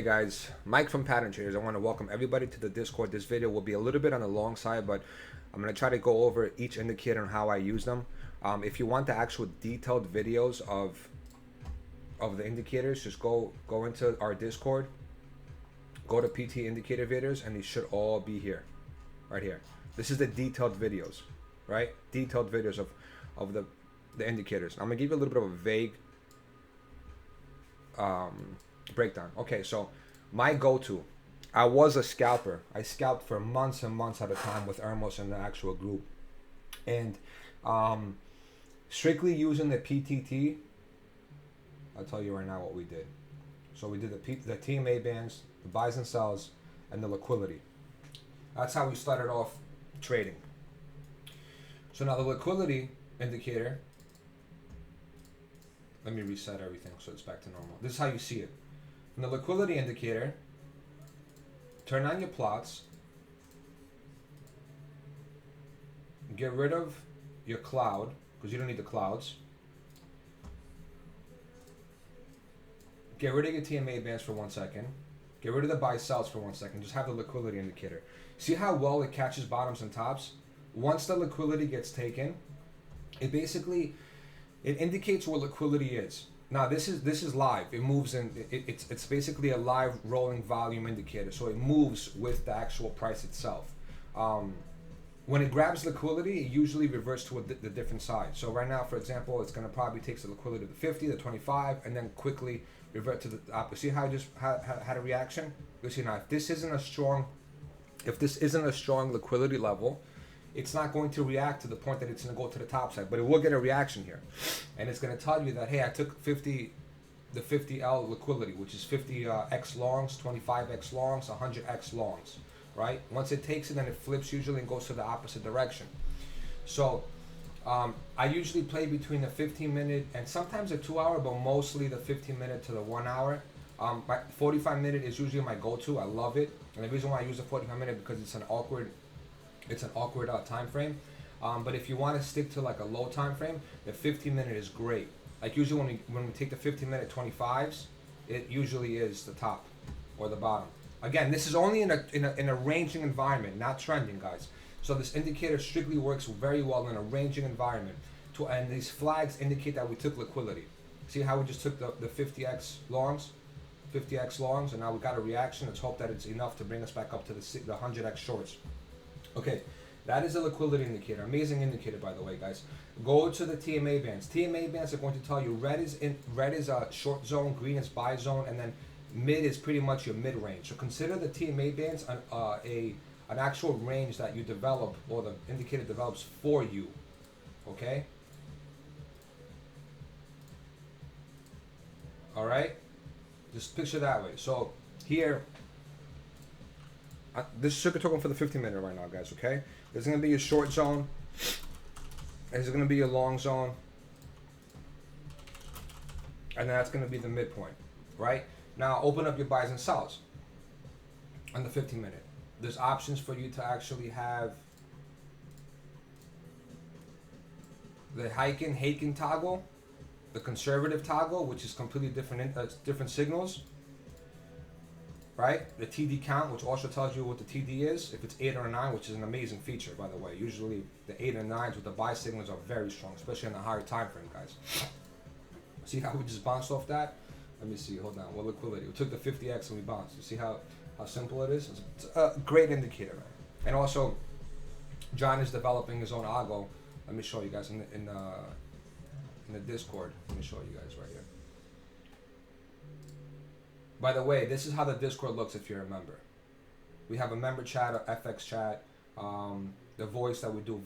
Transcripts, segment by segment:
Hey guys, Mike from Pattern Traders. I want to welcome everybody to the Discord. This video will be a little bit on the long side, but I'm going to try to go over each indicator and how I use them. If you want the actual detailed videos of the indicators, just go into our Discord, go to PT Indicator videos, and these should all be here, right here. This is the detailed videos, right? Detailed videos of the indicators. I'm going to give you a little bit of a vague breakdown. Okay, so my go-to, I was a scalper. I scalped for months and months at a time with Ermos and the actual group, and strictly using the PTT. I'll tell you right now what we did. So we did the Tma Bands, the buys and sells, and the liquidity. That's how we started off trading. So now the liquidity indicator, let me reset everything so it's back to normal. This is how you see it. From the liquidity indicator, turn on your plots, get rid of your cloud, because you don't need the clouds. Get rid of your Tma bands for 1 second. Get rid of the buy sells for 1 second. Just have the liquidity indicator. See how well it catches bottoms and tops? Once the liquidity gets taken, it indicates where liquidity is. Now this is live. It moves in. It's basically a live rolling volume indicator. So it moves with the actual price itself. When it grabs liquidity, it usually reverts to the different side. So right now, for example, it's going to probably take the liquidity to the 50, the 25, and then quickly revert to the opposite. See how I just had a reaction? You see now, if this isn't a strong liquidity level, it's not going to react to the point that it's going to go to the top side, but it will get a reaction here, and it's going to tell you that, hey, I took the 50L liquidity, which is 50x longs, 25x longs, 100x longs, right? Once it takes it, then it flips usually and goes to the opposite direction. So I usually play between the 15-minute and sometimes a 2-hour, but mostly the 15-minute to the 1 hour. 45-minute is usually my go-to. I love it, and the reason why I use the 45-minute because it's an awkward time frame, but if you want to stick to like a low time frame, the 15-minute is great. Like usually when we take the 15-minute 25s, it usually is the top or the bottom. Again, this is only in a ranging environment, not trending, guys. So this indicator strictly works very well in a ranging environment. And these flags indicate that we took liquidity. See how we just took the 50x longs, and now we got a reaction. Let's hope that it's enough to bring us back up to the 100x shorts. Okay, that is a liquidity indicator. Amazing indicator, by the way, guys. Go to the Tma bands. Tma bands are going to tell you red is a short zone, green is buy zone, and then mid is pretty much your mid range. So consider the Tma bands an actual range that you develop, or the indicator develops for you. Okay. All right. Just picture that way. So here. This is circuit token for the 15-minute right now, guys, okay? There's going to be a short zone. There's going to be a long zone. And then that's going to be the midpoint, right? Now, open up your buys and sells on the 15-minute. There's options for you to actually have the Heiken toggle, the conservative toggle, which is completely different signals. Right? The TD count, which also tells you what the TD is, if it's 8 or 9, which is an amazing feature, by the way. Usually the 8 and 9s with the buy signals are very strong, especially in the higher time frame, guys. See how we just bounced off that? Let me see, hold on, what liquidity? We took the 50x and we bounced. You see how simple it is? It's a great indicator, man. And also, John is developing his own algo. Let me show you guys in the Discord. Let me show you guys right here. By the way, this is how the Discord looks if you're a member. We have a member chat, a FX chat, the voice that we do,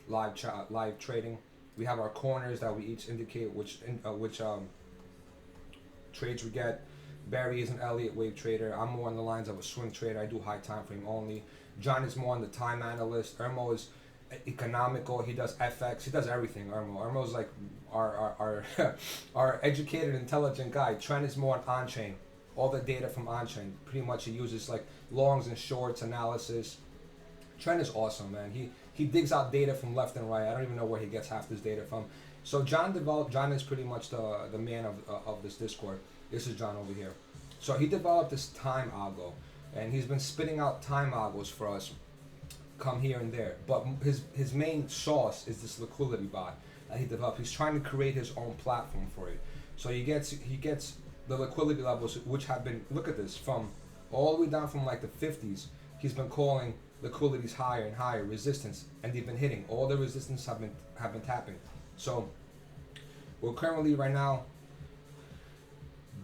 live chat, live trading. We have our corners that we each indicate which trades we get. Barry is an Elliott wave trader. I'm more on the lines of a swing trader. I do high time frame only. John is more on the time analyst. Ermo is economical. He does FX. He does everything. Ermo is like our educated, intelligent guy. Trent is more on chain. All the data from on chain. Pretty much he uses like longs and shorts analysis. Trent is awesome, man. He digs out data from left and right. I don't even know where he gets half this data from. So John is pretty much the man of this Discord. This is John over here. So he developed this time algo, and he's been spitting out time algos for us, come here and there. But his main sauce is this liquidity bot that he developed. He's trying to create his own platform for it. So he gets the liquidity levels, which have been, look at this, from all the way down from like the 50s. He's been calling liquidities higher and higher, resistance, and they've been hitting. All the resistance have been tapping. So we're currently right now,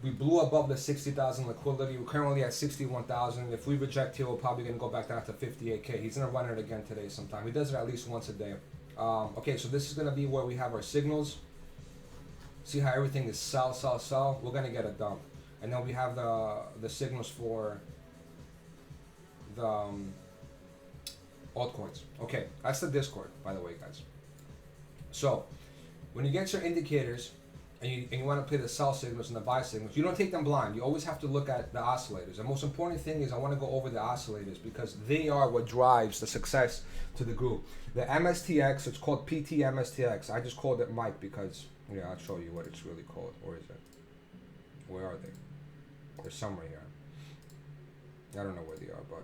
we blew above the 60,000 liquidity. We're currently at 61,000. If we reject here, we're probably going to go back down to 58K. He's going to run it again today sometime. He does it at least once a day. Okay, so this is going to be where we have our signals. See how everything is sell, sell, sell? We're going to get a dump. And then we have the signals for the altcoins. Okay, that's the Discord, by the way, guys. So when you get your indicators, and you want to play the sell signals and the buy signals, you don't take them blind. You always have to look at the oscillators. The most important thing is I want to go over the oscillators because they are what drives the success to the group. The MSTX, it's called PT MSTX. I just called it Mike because, yeah, I'll show you what it's really called. Where is it? Where are they? They're somewhere here. I don't know where they are, but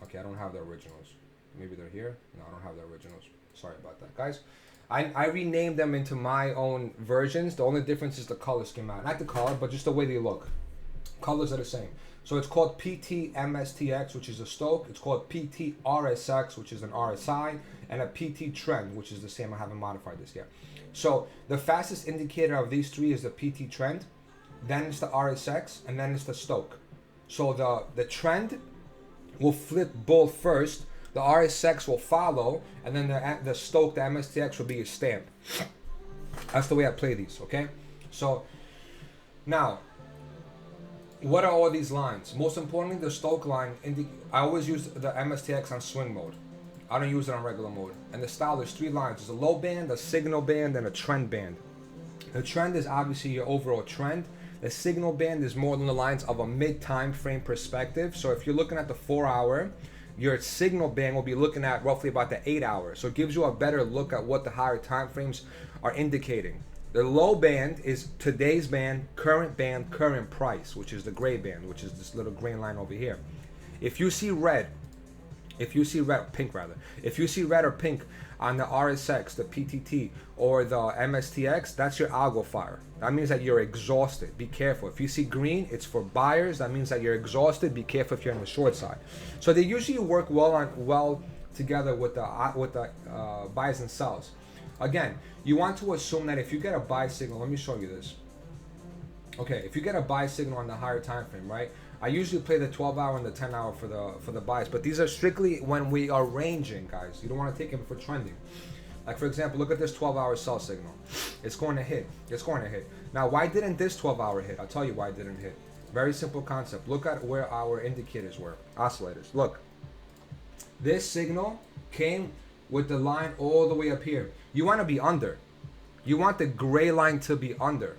okay, I don't have the originals. Maybe they're here. No, I don't have the originals. Sorry about that, guys. I renamed them into my own versions. The only difference is the color scheme out. Not the color, but just the way they look. Colors are the same. So it's called PT MSTX, which is a Stoke. It's called PT RSX, which is an RSI. And a PT Trend, which is the same. I haven't modified this yet. So the fastest indicator of these three is the PT Trend. Then it's the RSX. And then it's the Stoke. So the Trend will flip both first. The RSX will follow, and then the Stoke, the MSTX, will be your stamp. That's the way I play these, okay? So, now, what are all these lines? Most importantly, the Stoke line, I always use the MSTX on swing mode. I don't use it on regular mode. And the style, there's three lines. There's a low band, a signal band, and a trend band. The trend is obviously your overall trend. The signal band is more than the lines of a mid-time frame perspective. So if you're looking at the 4-hour, your signal band will be looking at roughly about the 8-hour. So it gives you a better look at what the higher time frames are indicating. The low band is today's band, current price, which is the gray band, which is this little green line over here. If you see red, pink rather, if you see red or pink on the RSX, the PTT, or the MSTX, that's your algo fire. That means that you're exhausted. Be careful. If you see green, it's for buyers. That means that you're exhausted. Be careful if you're on the short side. So they usually work well together with the buys and sells. Again, you want to assume that if you get a buy signal, let me show you this. Okay, if you get a buy signal on the higher time frame, right? I usually play the 12-hour and the 10-hour for the buys, but these are strictly when we are ranging, guys. You don't want to take them for trending. Like, for example, look at this 12-hour sell signal. It's going to hit. It's going to hit. Now, why didn't this 12-hour hit? I'll tell you why it didn't hit. Very simple concept. Look at where our indicators were, oscillators. Look, this signal came with the line all the way up here. You want to be under. You want the gray line to be under,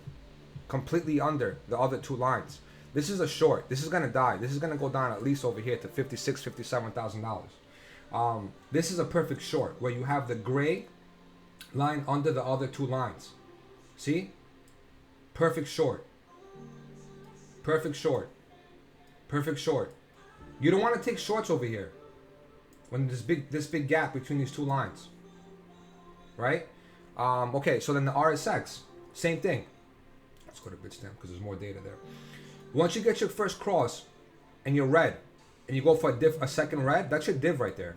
completely under the other two lines. This is a short. This is going to die. This is going to go down at least over here to $56,000, $57,000. This is a perfect short where you have the gray line under the other two lines. See? Perfect short. Perfect short. Perfect short. You don't want to take shorts over here when this big gap between these two lines. Right? Okay, so then the RSX, same thing. Let's go to Bitstamp because there's more data there. Once you get your first cross and you're red, and you go for a second red, that's your div right there.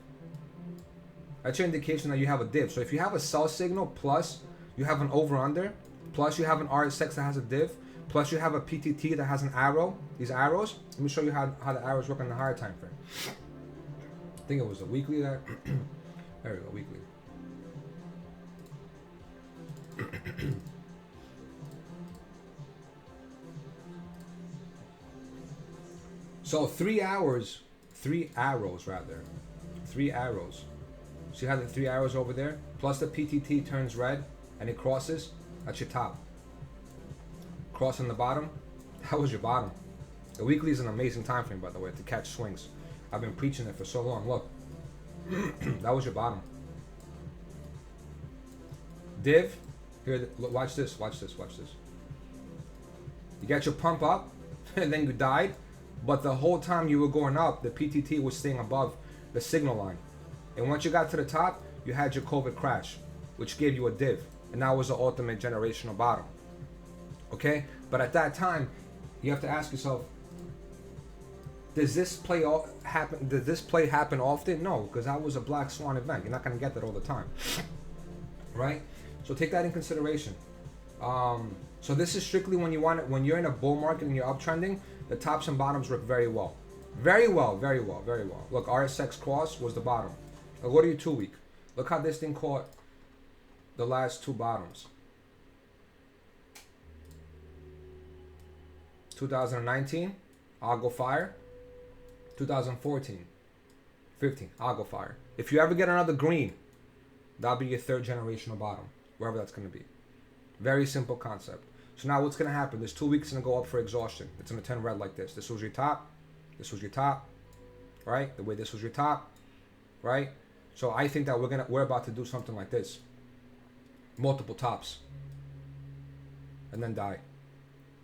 That's your indication that you have a div. So if you have a sell signal, plus you have an over-under, plus you have an RSX that has a div, plus you have a PTT that has an arrow, these arrows, let me show you how the arrows work on the higher time frame. I think it was a weekly there. There we go, weekly. So 3 arrows. See how the 3 arrows over there? Plus the PTT turns red and it crosses. That's your top. Cross on the bottom. That was your bottom. The weekly is an amazing time frame, by the way, to catch swings. I've been preaching it for so long. Look. That was your bottom. Div. Here, look, watch this. You got your pump up. and then you died, but the whole time you were going up, the PTT was staying above the signal line. And once you got to the top, you had your COVID crash, which gave you a div, and that was the ultimate generational bottom. Okay, but at that time, you have to ask yourself, does this play happen? Did this play happen often? No, because that was a black swan event. You're not going to get that all the time, right? So take that in consideration. So this is strictly when you want it, when you're in a bull market and you're uptrending, the tops and bottoms work very well. Very well, very well, very well. Look, RSX cross was the bottom. I'll go to your 2 week. Look how this thing caught the last two bottoms. 2019, I'll fire. 2014, 15, I'll fire. If you ever get another green, that'll be your third generational bottom, wherever that's going to be. Very simple concept. So now what's going to happen? This 2 weeks going to go up for exhaustion. It's going to turn red like this. This was your top. This was your top. Right? The way this was your top. Right? So I think that we're about to do something like this. Multiple tops. And then die.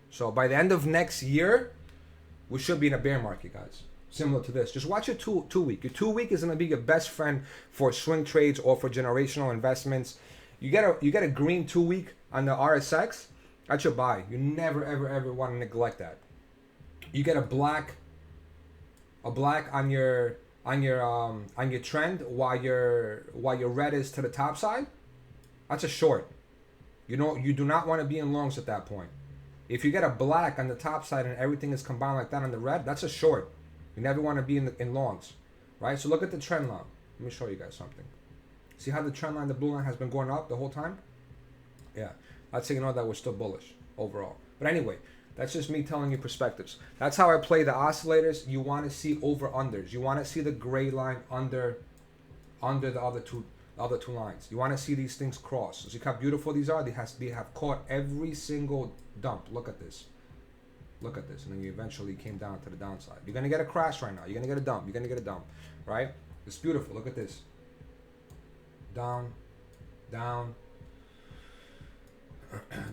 So by the end of next year, we should be in a bear market, guys. Similar to this. Just watch your two week. Your 2 week is going to be your best friend for swing trades or for generational investments. You get a green 2 week on the RSX. That's your buy. You never ever want to neglect that. You get a black on your trend while your red is to the top side. That's a short. You do not want to be in longs at that point. If you get a black on the top side and everything is combined like that on the red, that's a short. You never want to be in longs, right? So look at the trend line. Let me show you guys something. See how the trend line, the blue line, has been going up the whole time? Yeah, that's how you know that we're still bullish overall. But anyway, that's just me telling you perspectives. That's how I play the oscillators. You want to see over-unders. You want to see the gray line under the other two lines. You want to see these things cross. So see how beautiful these are? They have caught every single dump. Look at this. Look at this. And then you eventually came down to the downside. You're going to get a crash right now. You're going to get a dump. You're going to get a dump. Right? It's beautiful. Look at this. Down. Down.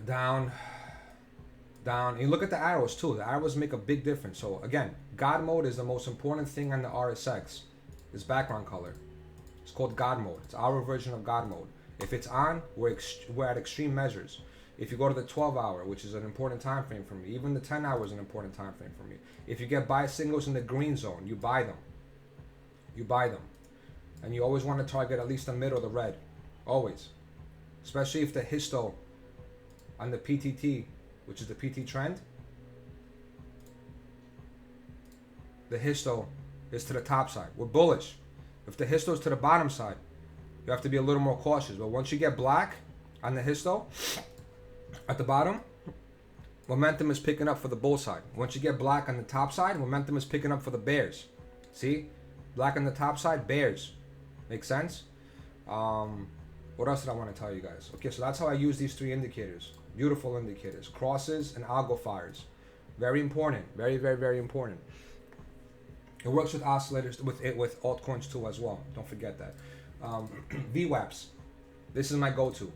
Down. Down. And you look at the arrows too. The arrows make a big difference. So again, God mode is the most important thing on the RSX. This background color. It's called God mode. It's our version of God mode. If it's on, we're at extreme measures. If you go to the 12 hour, which is an important time frame for me, even the 10 hour is an important time frame for me. If you get buy signals in the green zone, you buy them. You buy them. And you always want to target at least the middle of the red. Always. Especially if the histo on the PTT, which is the PT trend, the histo is to the top side. We're bullish. If the histo is to the bottom side, you have to be a little more cautious. But once you get black on the histo, at the bottom, momentum is picking up for the bull side. Once you get black on the top side, momentum is picking up for the bears. See? Black on the top side, bears. Make sense? What else did I want to tell you guys? Okay, so that's how I use these three indicators. Beautiful indicators. Crosses and algo fires. Very important. Very, very, very important. It works with oscillators, with altcoins too as well. Don't forget that. VWAPs. This is my go-to.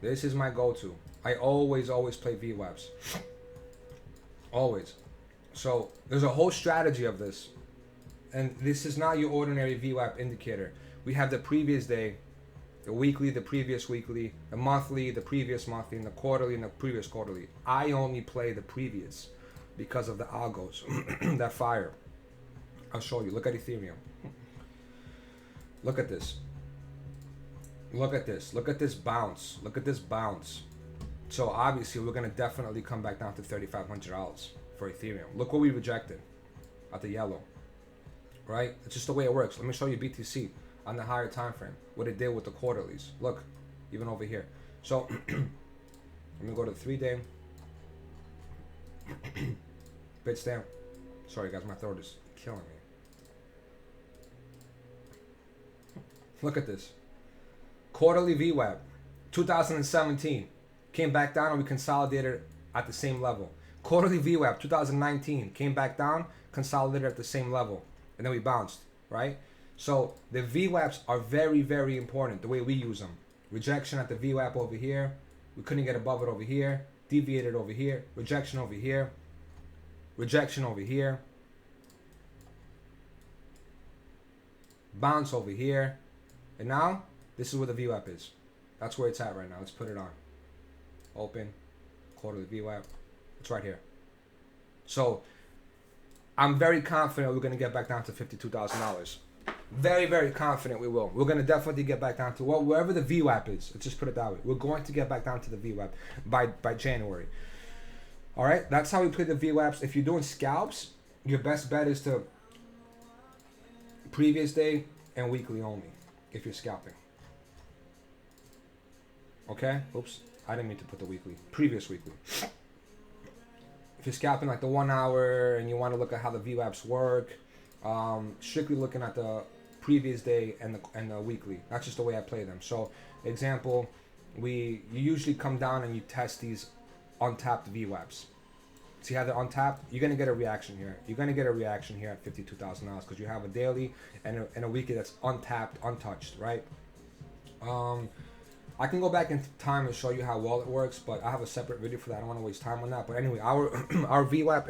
This is my go-to. I always play VWAPs. Always. So there's a whole strategy of this. And this is not your ordinary VWAP indicator. We have the previous day, the weekly, the previous weekly, the monthly, the previous monthly, and the quarterly, and the previous quarterly. I only play the previous because of the algos that fire. I'll show you. Look at Ethereum. Look at this. Look at this. Look at this bounce. Look at this bounce. So obviously we're going to definitely come back down to $3,500 for Ethereum. Look what we rejected at the yellow. Right? It's just the way it works. Let me show you BTC on the higher time frame. What it did with the quarterlies. Look, even over here. So let me go to the 3-day. Bit stamp. Sorry guys, my throat is killing me. Look at this. Quarterly VWAP, 2017. Came back down and we consolidated at the same level. Quarterly VWAP, 2019. Came back down, consolidated at the same level. And then we bounced, right? So the VWAPs are very, very important, the way we use them. Rejection at the VWAP over here. We couldn't get above it over here. Deviated over here. Rejection over here. rejection over here, bounce over here, and now this is where the VWAP is. That's where it's at right now. Let's put it on. Open, quarterly VWAP. It's right here. So I'm very confident we're going to get back down to $52,000. Very, very confident we will. We're going to definitely get back down to wherever the VWAP is. Let's just put it that way. We're going to get back down to the VWAP by January. All right? That's how we play the VWAPs. If you're doing scalps, your best bet is to previous day and weekly only if you're scalping. Okay? Oops. I didn't mean to put the weekly. Previous weekly. If you're scalping like the 1 hour and you want to look at how the VWAPs work, strictly looking at the previous day and the weekly. That's just the way I play them. So, example, you usually come down and you test these untapped VWAPs. See how they're untapped? You're gonna get a reaction here. You're gonna get a reaction here at $52,000 because you have a daily and a weekly that's untapped, untouched, right? I can go back in time and show you how well it works, but I have a separate video for that. I don't want to waste time on that. But anyway, our VWAP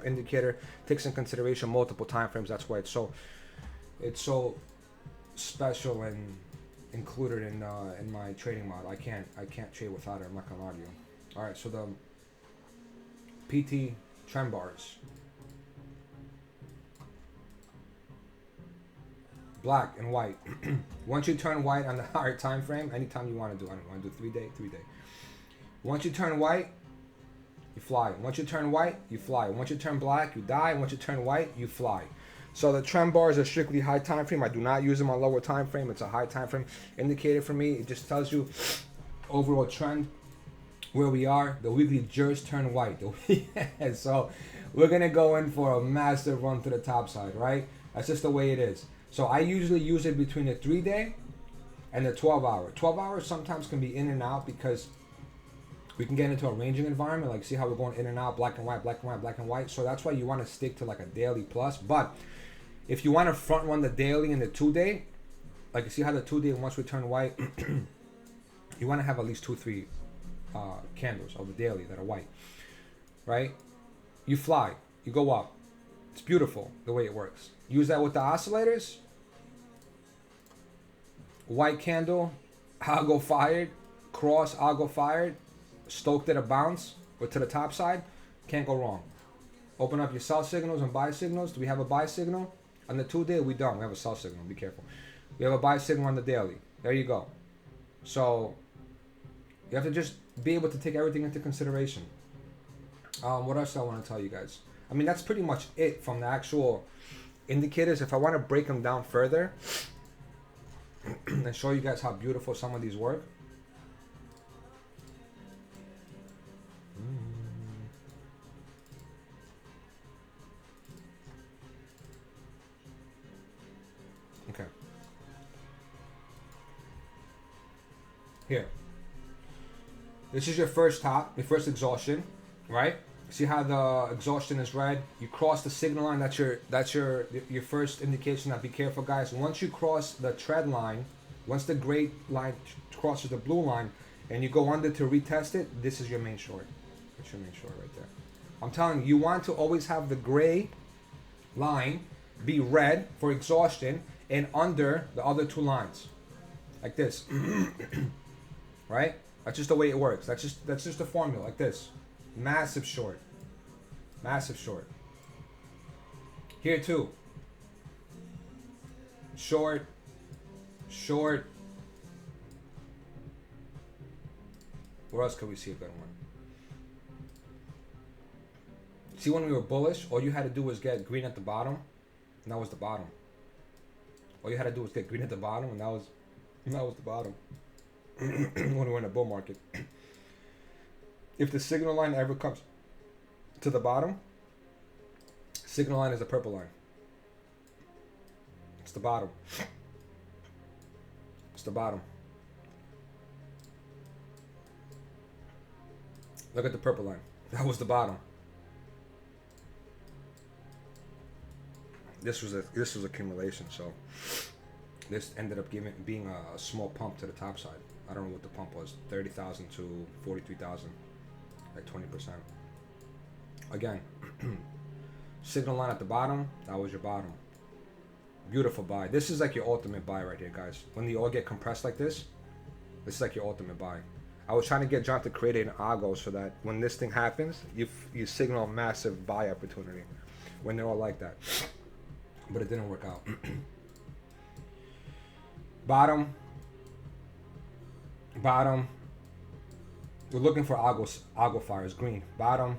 indicator takes in consideration multiple time frames. That's why it's so special and included in my trading model. I can't trade without it. I'm not gonna lie to you. All right, so the PT trend bars. Black and white. Once you turn white on the higher time frame, anytime you want to do, I don't want to do 3 day. Once you turn white, you fly. Once you turn white, you fly. Once you turn black, you die. Once you turn white, you fly. So the trend bars are strictly high time frame. I do not use them on lower time frame. It's a high time frame indicator for me. It just tells you overall trend where we are. The weekly just turned white. So we're gonna go in for a massive run to the top side, right? That's just the way it is. So I usually use it between the 3 day and the 12 hour. 12 hours sometimes can be in and out because we can get into a ranging environment. Like see how we're going in and out, black and white, black and white, black and white. So that's why you want to stick to like a daily plus. But if you want to front run the daily and the 2 day, like you see how the 2 day once we turn white, you want to have at least 2-3 candles of the daily that are white, right? You fly, you go up. It's beautiful the way it works. Use that with the oscillators. White candle, I'll go fired. Cross, I'll go fired. Stoked at a bounce or to the top side. Can't go wrong. Open up your sell signals and buy signals. Do we have a buy signal? On the 2 day, we don't. We have a sell signal. Be careful. We have a buy signal on the daily. There you go. So you have to just be able to take everything into consideration. What else do I want to tell you guys? I mean, that's pretty much it from the actual indicators. If I want to break them down further and show you guys how beautiful some of these work. Okay. Here. This is your first top, your first exhaustion, right? See how the exhaustion is red? You cross the signal line. That's your first indication. Now be careful, guys. Once you cross the trend line, once the gray line crosses the blue line, and you go under to retest it, this is your main short. That's your main short right there. I'm telling you, you want to always have the gray line be red for exhaustion and under the other two lines, like this, right? That's just the way it works. That's just the formula, like this. Massive short. Massive short. Here too. Short. Short. Where else could we see a good one? See when we were bullish, all you had to do was get green at the bottom, and that was the bottom. All you had to do was get green at the bottom, and that was the bottom. When we were in a bull market. If the signal line ever comes to the bottom, signal line is the purple line. It's the bottom. It's the bottom. Look at the purple line. That was the bottom. This was accumulation, so this ended up being a small pump to the top side. I don't know what the pump was, 30,000 to 43,000. Like 20%. Again, Signal line at the bottom, that was your bottom. Beautiful buy. This is like your ultimate buy right here, guys. When you all get compressed like this is like your ultimate buy. I was trying to get John to create an algo so that when this thing happens, you signal a massive buy opportunity when they're all like that. But it didn't work out. Bottom. We're looking for algo fires. Green. Bottom.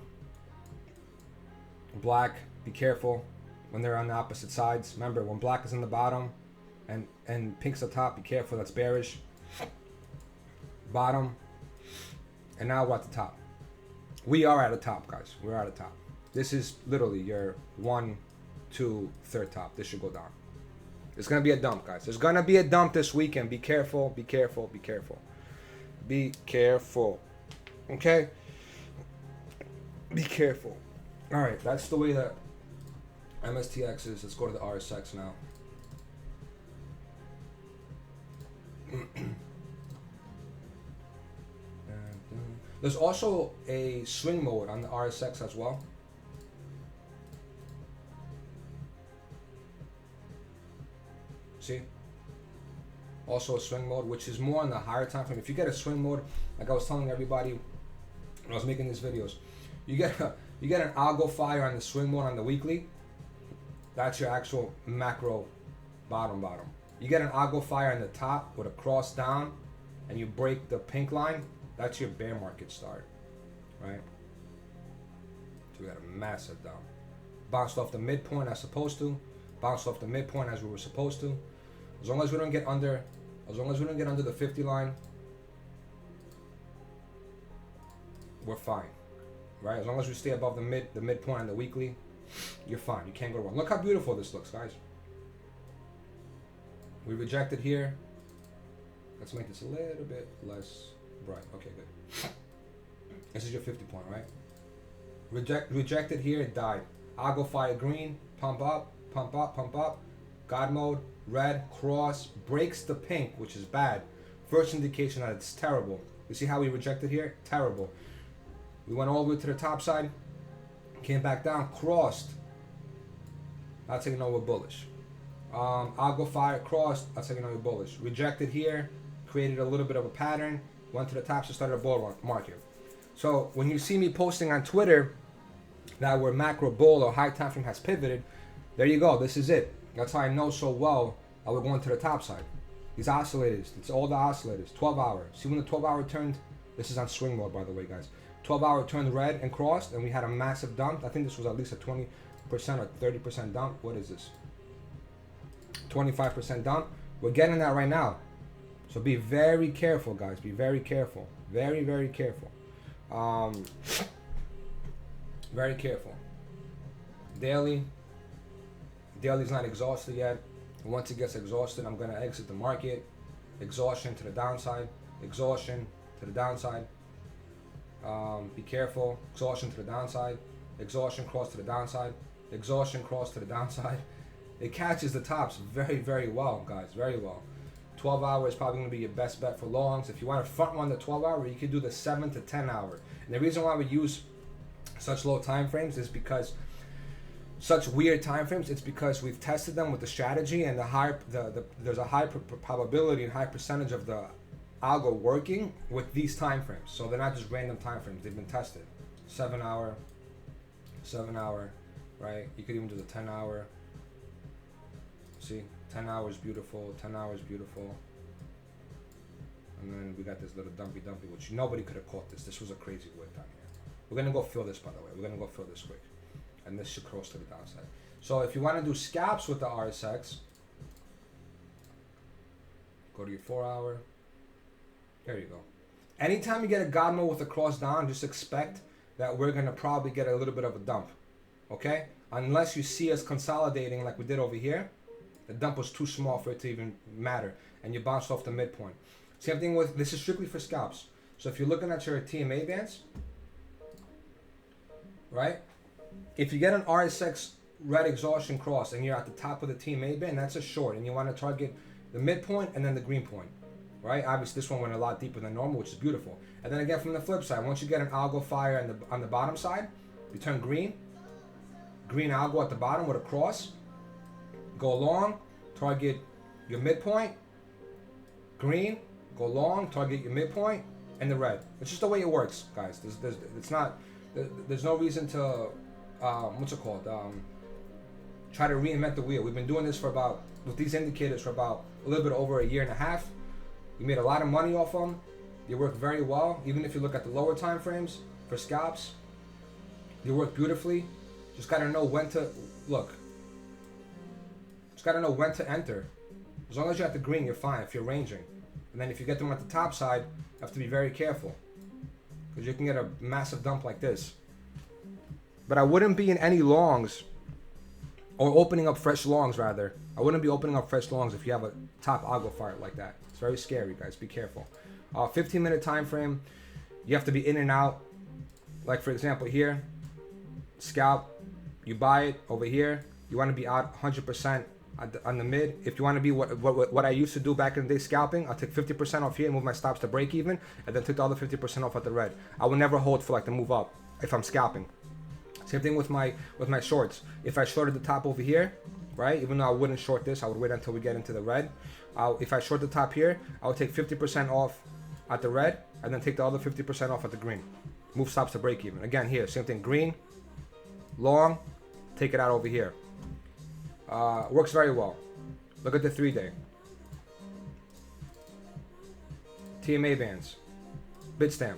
Black. Be careful when they're on the opposite sides. Remember, when black is in the bottom and pink's the top, be careful. That's bearish. Bottom. And now we're at the top. We are at the top, guys. We're at the top. This is literally your 1, 2, third top. This should go down. It's going to be a dump, guys. There's going to be a dump this weekend. Be careful, be careful, be careful. Be careful. Okay? Be careful. All right, that's the way that MSTX is. Let's go to the RSX now. There's also a swing mode on the RSX as well. See? Also a swing mode, which is more on the higher time frame. If you get a swing mode, like I was telling everybody when I was making these videos, you get an algo fire on the swing mode on the weekly. That's your actual macro bottom. You get an algo fire on the top with a cross down, and you break the pink line. That's your bear market start, right? So we got a massive down. Bounced off the midpoint as supposed to. Bounced off the midpoint as we were supposed to. As long as we don't get under the 50 line, we're fine, right? As long as we stay above the midpoint on the weekly, you're fine. You can't go wrong. Look how beautiful this looks, guys. We rejected here. Let's make this a little bit less bright. Okay, good. This is your 50 point, right? Rejected here, it died. Algo fire green, pump up, pump up, pump up. God mode, red, cross, breaks the pink, which is bad. First indication that it's terrible. You see how we rejected here? Terrible. We went all the way to the top side, came back down, crossed. That's how you know we're bullish. Algo fire, crossed. That's how you know we're bullish. Rejected here, created a little bit of a pattern, went to the top, so started a bull market. So when you see me posting on Twitter that we're macro bull or high time frame has pivoted, there you go. This is it. That's how I know so well that we're going to the top side. These oscillators, it's all the oscillators. 12 hour. See when the 12 hour turned, this is on swing mode by the way, guys. 12 hour turned red and crossed, and we had a massive dump. I think this was at least a 20% or 30% dump. What is this? 25% dump. We're getting that right now. So be very careful, guys. Be very careful. Very, very careful. Very careful. Daily. Daily's not exhausted yet. Once it gets exhausted, I'm going to exit the market. Exhaustion to the downside. Exhaustion to the downside. Be careful. Exhaustion to the downside. Exhaustion cross to the downside. Exhaustion cross to the downside. It catches the tops very, very well, guys. Very well. 12 hour is probably going to be your best bet for longs. If you want to front run the 12 hour, you can do the 7 to 10 hour. And the reason why we use such low time frames is because such weird time frames, it's because we've tested them with the strategy, and there's a high probability and high percentage of the algo working with these time frames. So they're not just random time frames. They've been tested. 7 hour, right? You could even do the 10 hour. See, 10 hours beautiful, 10 hours beautiful. And then we got this little dumpy, which nobody could have caught this. This was a crazy word down here. We're gonna go fill this, by the way. We're gonna go fill this quick. And this should cross to the downside. So if you want to do scalps with the RSX, go to your 4 hour. There you go. Anytime you get a God mode with a cross down, just expect that we're gonna probably get a little bit of a dump. Okay? Unless you see us consolidating like we did over here. The dump was too small for it to even matter, and you bounced off the midpoint. Same thing with, this is strictly for scalps. So if you're looking at your Tma bands, right? If you get an RSX red exhaustion cross and you're at the top of the Tma band, that's a short, and you want to target the midpoint and then the green point, right? Obviously this one went a lot deeper than normal, which is beautiful. And then again from the flip side, once you get an algo fire on the bottom side, you turn green, green algo at the bottom with a cross. Go long, target your midpoint. Green, go long, target your midpoint, and the red. It's just the way it works, guys. There's no reason to, try to reinvent the wheel. We've been doing this with these indicators for about a little bit over a year and a half. We made a lot of money off them. They work very well. Even if you look at the lower time frames for scalps, they work beautifully. Just gotta know when to look. Just gotta know when to enter. As long as you're at the green, you're fine if you're ranging. And then if you get them at the top side, you have to be very careful, because you can get a massive dump like this. But I wouldn't be in any longs, or opening up fresh longs rather. I wouldn't be opening up fresh longs if you have a top algo fire like that. It's very scary, guys. Be careful. 15-minute time frame. You have to be in and out. Like for example here, scalp. You buy it over here. You want to be out 100% on the mid. If you want to be what I used to do back in the day scalping, I'll take 50% off here and move my stops to break even, and then take the other 50% off at the red. I will never hold for like the move up if I'm scalping. Same thing with my shorts. If I shorted the top over here, right? Even though I wouldn't short this, I would wait until we get into the red. If I short the top here, I would take 50% off at the red, and then take the other 50% off at the green. Move stops to break even. Again here, same thing. Green, long, take it out over here. Works very well. Look at the 3-day. Tma Bands. Bitstamp.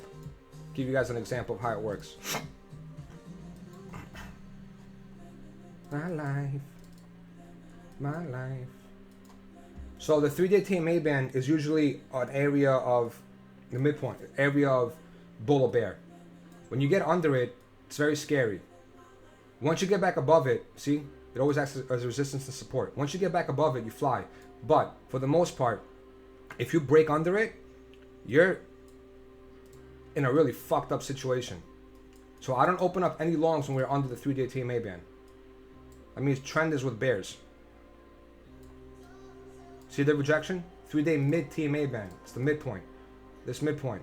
Give you guys an example of how it works. My life. My life. So the 3-day Tma Band is usually an area of the midpoint, area of bull or bear. When you get under it, it's very scary. Once you get back above it, see? It always acts as resistance and support. Once you get back above it, you fly. But for the most part, if you break under it, you're in a really fucked up situation. So I don't open up any longs when we're under the 3-day Tma Band. That means trend is with bears. See the rejection? 3-day mid Tma Band. It's the midpoint. This midpoint.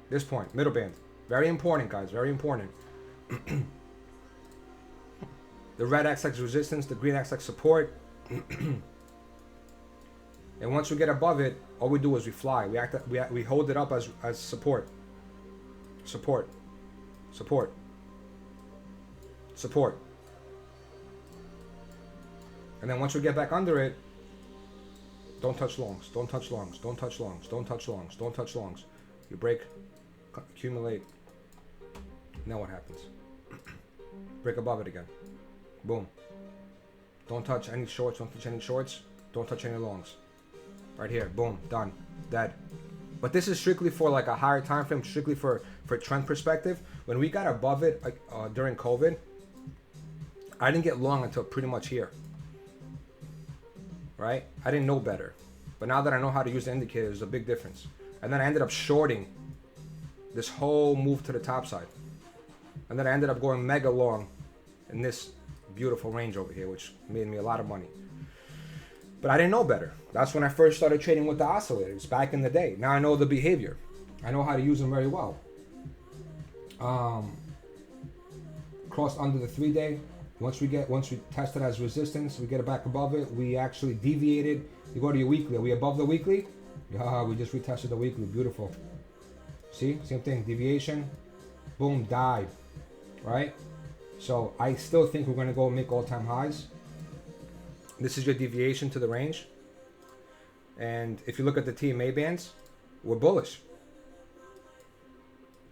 This point. Middle band. Very important, guys. Very important. The red acts like resistance. The green acts like support. And once we get above it, all we do is we fly. We hold it up as support. Support. Support. Support. And then once we get back under it, don't touch longs. Don't touch longs. Don't touch longs. Don't touch longs. Don't touch longs. You break, accumulate. Now what happens? Break above it again. Boom. Don't touch any shorts. Don't touch any shorts. Don't touch any longs. Right here. Boom. Done. Dead. But this is strictly for like a higher time frame, strictly for trend perspective. When we got above it during COVID, I didn't get long until pretty much here. Right? I didn't know better. But now that I know how to use the indicators, there's a big difference. And then I ended up shorting this whole move to the top side. And then I ended up going mega long in this beautiful range over here, which made me a lot of money. But I didn't know better. That's when I first started trading with the oscillators back in the day. Now I know the behavior. I know how to use them very well. Crossed under the 3-day. Once we test it as resistance, we get it back above it. We actually deviated. You go to your weekly. Are we above the weekly? Yeah, we just retested the weekly. Beautiful. See, same thing. Deviation. Boom, died. Right? So I still think we're going to go make all-time highs. This is your deviation to the range. And if you look at the Tma bands, we're bullish.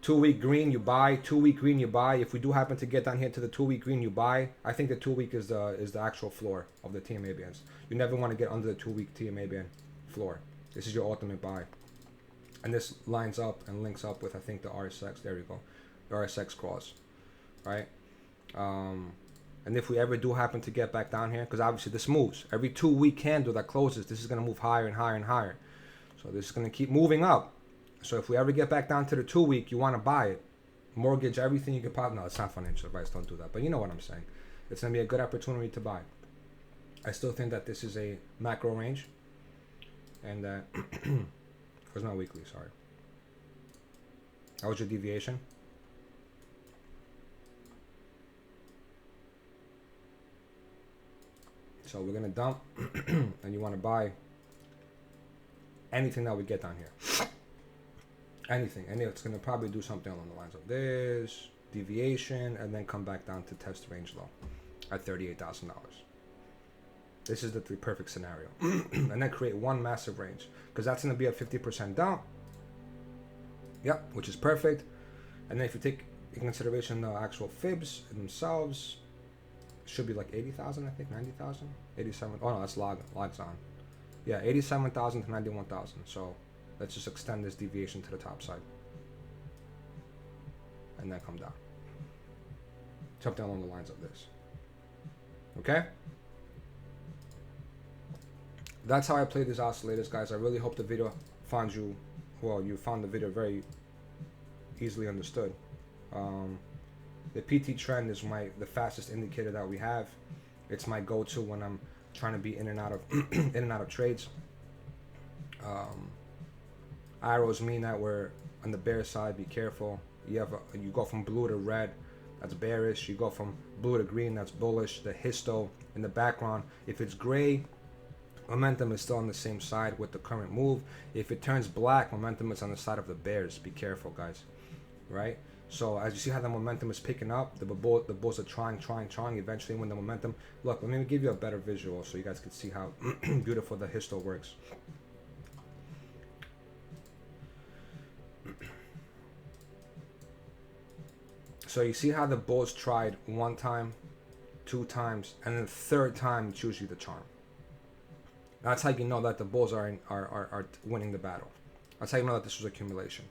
2-week green, you buy. 2-week green, you buy. If we do happen to get down here to the 2-week green, you buy. I think the 2-week is the actual floor of the Tma bands. You never want to get under the 2-week Tma band floor. This is your ultimate buy. And this lines up and links up with, I think, the RSX. There you go. The RSX cross. Right? And if we ever do happen to get back down here, because obviously this moves. Every 2-week candle that closes, this is going to move higher and higher and higher. So this is going to keep moving up. So if we ever get back down to the 2-week, you want to buy it. Mortgage everything you can pop. No, it's not financial advice. Don't do that. But you know what I'm saying. It's going to be a good opportunity to buy. I still think that this is a macro range. And where's my weekly? Sorry. How was your deviation? So we're gonna dump, and you want to buy anything that we get down here. Anything, and it's gonna probably do something along the lines of this deviation, and then come back down to test range low at $38,000. This is the perfect scenario, and then create one massive range because that's gonna be a 50% dump. Yep, which is perfect. And then if you take in consideration the actual fibs themselves, should be like 80,000, I think, 90,000, 87. Oh no, that's logs on. Yeah, 87,000 to 91,000. So let's just extend this deviation to the top side, and then come down. Something along the lines of this. Okay. That's how I play these oscillators, guys. I really hope the video finds you. Well, you found the video very easily understood. The PT trend is the fastest indicator that we have. It's my go-to when I'm trying to be in and out of in and out of trades. Arrows mean that we're on the bear side. Be careful. You go from blue to red, that's bearish. You go from blue to green, that's bullish. The histo in the background, if it's gray, momentum is still on the same side with the current move. If it turns black, momentum is on the side of the bears. Be careful, guys. Right? So as you see how the momentum is picking up, the bulls are trying. Eventually, when the momentum, look, let me give you a better visual so you guys can see how beautiful the histo works. So you see how the bulls tried one time, two times, and then the third time it's usually the charm. That's how you know that the bulls are winning the battle. That's how you know that this was accumulation.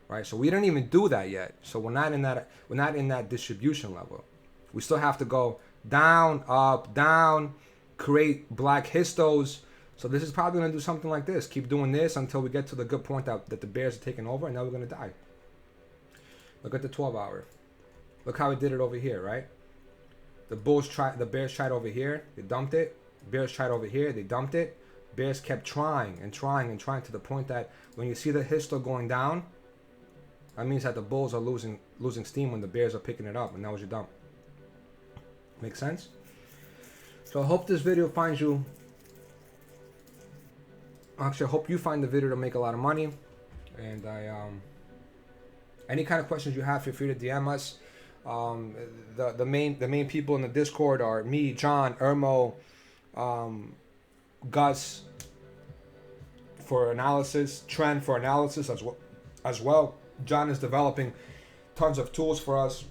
Right, so we didn't even do that yet. So we're not in that distribution level. We still have to go down, up, down, create black histos. So this is probably gonna do something like this. Keep doing this until we get to the good point that the bears are taking over, and now we're gonna die. Look at the 12-hour. Look how it did it over here, right? The bears tried over here, they dumped it. Bears tried over here, they dumped it. Bears kept trying to the point that when you see the histo going down, that means that the bulls are losing steam when the bears are picking it up, and that was your dump. Make sense? So I hope this video finds you. Actually, I hope you find the video to make a lot of money. And any kind of questions you have, feel free to DM us. The main people in the Discord are me, John, Irmo, Gus for analysis, Trent for analysis as well. John is developing tons of tools for us.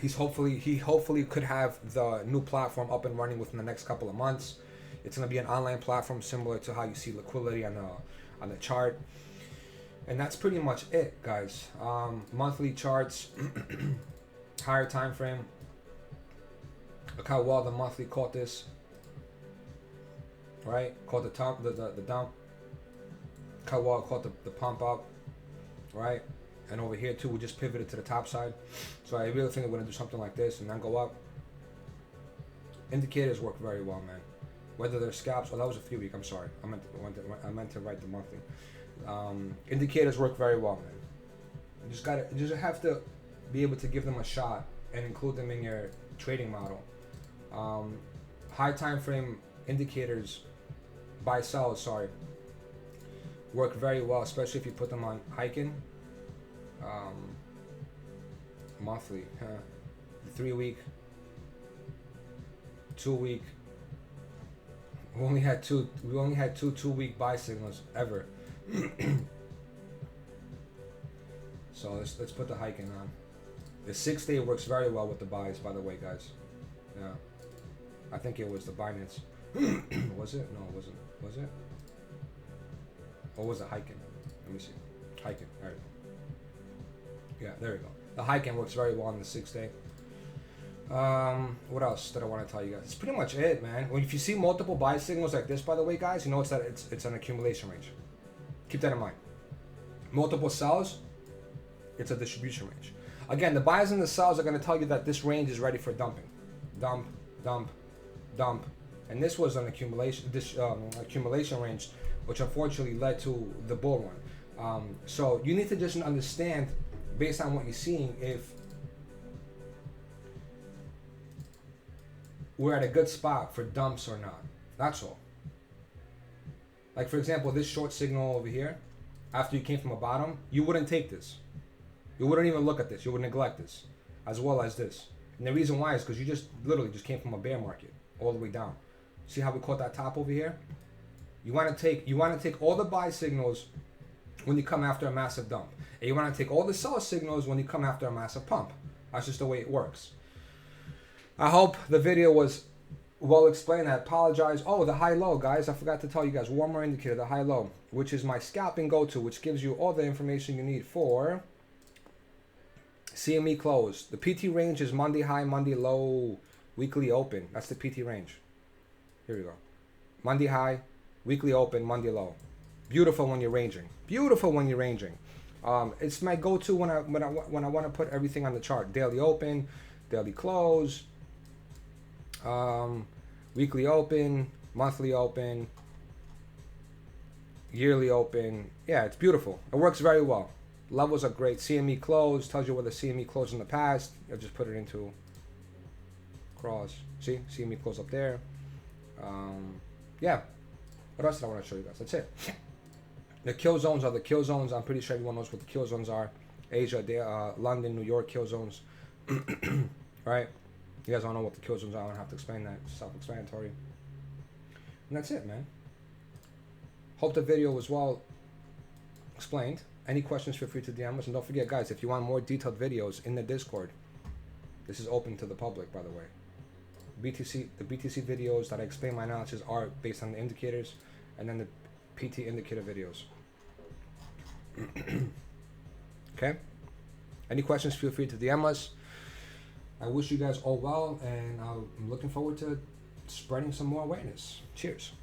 He hopefully could have the new platform up and running within the next couple of months. It's going to be an online platform similar to how you see liquidity on the chart. And that's pretty much it, guys. Monthly charts, higher time frame. Look how well the monthly caught this. Right? Caught the dump. Look how well it caught the pump up. Right, and over here too, we just pivoted to the top side. So I really think we're gonna do something like this and then go up. Indicators work very well, man. Whether they're scalps, that was a few week. I'm sorry, I meant to write the monthly. Indicators work very well, man. You just have to be able to give them a shot and include them in your trading model. High time frame indicators, work very well, especially if you put them on hiking. Monthly, 3 week, 2 week. We only had two 2 week buy signals ever. So let's put the hiking on. The 6 day works very well with the buys, by the way, guys. Yeah, I think it was the Binance. Was it? No, it wasn't. Was it? Or was it hiking? Let me see. Hiking. There we go. Yeah, there we go. The hiking works very well on the 6 day. What else did I want to tell you guys? It's pretty much it, man. If you see multiple buy signals like this, by the way, guys, you know it's an accumulation range. Keep that in mind. Multiple sells, it's a distribution range. Again, the buys and the sells are going to tell you that this range is ready for dumping. Dump, dump, dump. And this was an accumulation range, which unfortunately led to the bull run. So you need to just understand, based on what you're seeing, we're at a good spot for dumps or not. That's all. Like for example, this short signal over here, after you came from a bottom, you wouldn't take this. You wouldn't even look at this. You would neglect this, as well as this. And the reason why is because you just literally just came from a bear market all the way down. See how we caught that top over here? You want to take all the buy signals when you come after a massive dump, and you want to take all the sell signals when you come after a massive pump. That's just the way it works. I hope the video was well explained. I apologize. Oh, the high-low, guys. I forgot to tell you guys. Warmer indicator, the high-low, which is my scalping go-to, which gives you all the information you need for CME close. The PT range is Monday high, Monday low, weekly open. That's the PT range. Here we go. Monday high, weekly open, Monday low. Beautiful when you're ranging. Beautiful when you're ranging. It's my go-to when I want to put everything on the chart. Daily open, daily close, weekly open, monthly open, yearly open. Yeah, it's beautiful. It works very well. Levels are great. CME close tells you where the CME closed in the past. You'll just put it into cross. See, CME close up there. Yeah. What else did I want to show you guys? That's it. The kill zones are the kill zones. I'm pretty sure everyone knows what the kill zones are. Asia, London, New York kill zones. Right? You guys don't know what the kill zones are. I don't have to explain that. It's self-explanatory. And that's it, man. Hope the video was well explained. Any questions, feel free to DM us. And don't forget, guys, if you want more detailed videos in the Discord, this is open to the public, by the way. The BTC videos that I explain my analysis are based on the indicators, and then the PT indicator videos. Okay? Any questions, feel free to DM us. I wish you guys all well, and I'm looking forward to spreading some more awareness. Cheers.